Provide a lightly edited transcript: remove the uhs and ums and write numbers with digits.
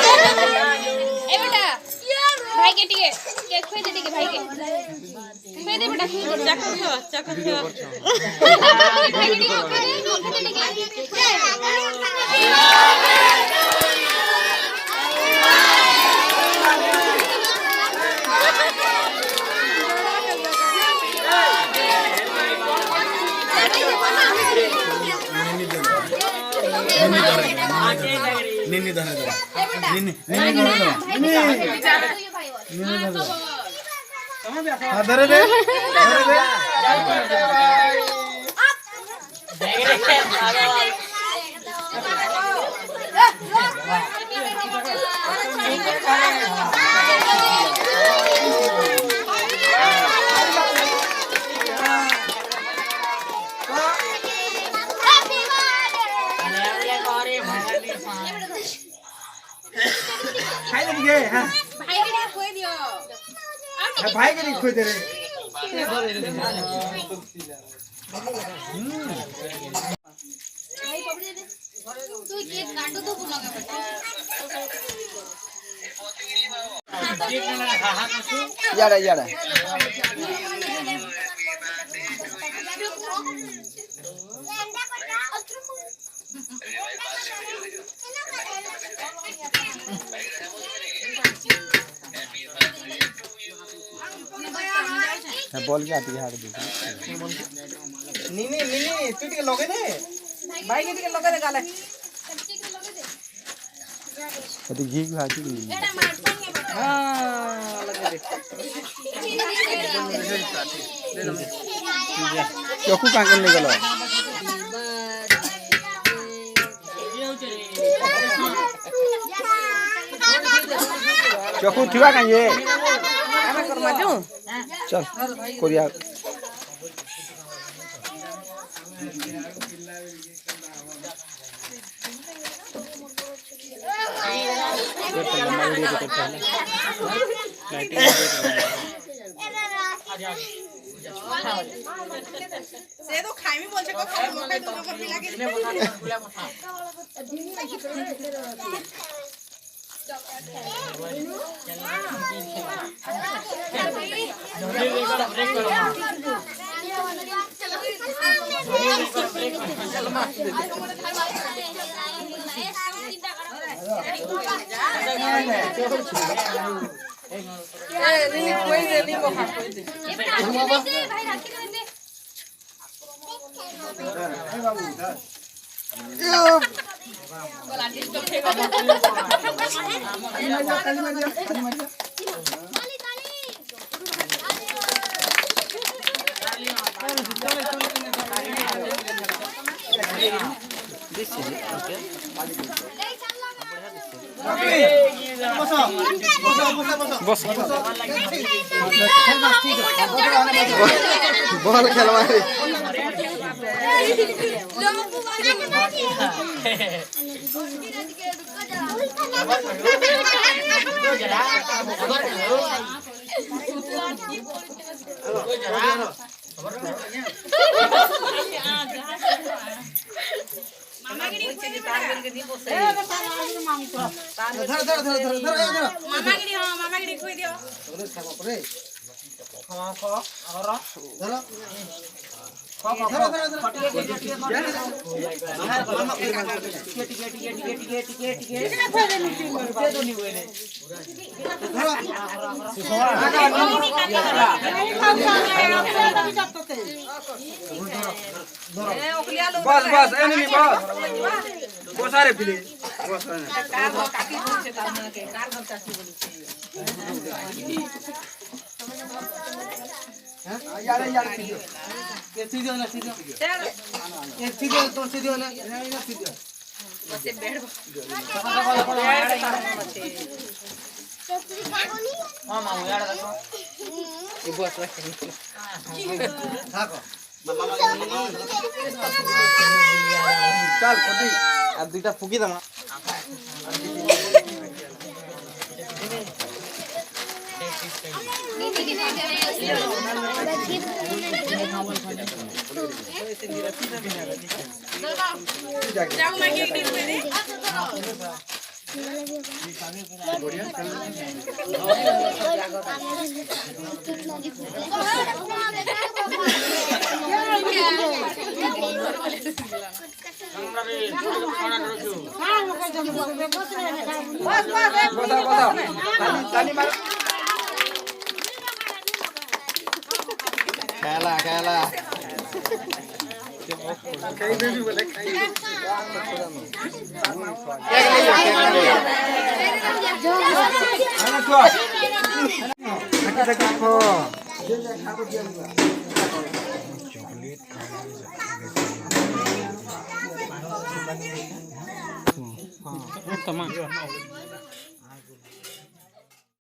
ए बेटा भाई के टिके केक खोई दे टिके भाई के खोई दे बेटा चखो भाई के टिके खोई दे टिके निन्नी धरे दो निन्नी धरे दे भाई के नहीं खोई दे रहे तू केक काटो तो पुना का बेटा यारा यारा बॉल के आती है हाथ दे नीनी नीनी तू टिके लगे दे भाई के टिके लगे दे गाले तो घी भाजी बेटा मार संगे बेटा हां लगे दे चोकू कांगन ले गलो चोकू थिवा कांगे आमे कर माजू चल कोरिया से तो खाई में बोल को खाई मौका तो ऊपर पिला के नहीं कोई दे नहीं वो खा कोई दे भाई राखी दे बॉल खेलवाए मामा गिरी मामा गिरी खोई दियो बस बस एनिमी बस बस रे फिले बस काकी बोलছে তার নাকে কার ঘর চাচি বলেছে हैं यार यार सीधो ये सीधो ना सीधो ये सीधो तो सीधो ना ना सीधो बसे बैठ हां मामू यार देखो ये बस थाको चल कभी अब दुटा फुकी दमा दीदी की नहीं जाए जाओ मैं केक डिश में दे খেলা খেলা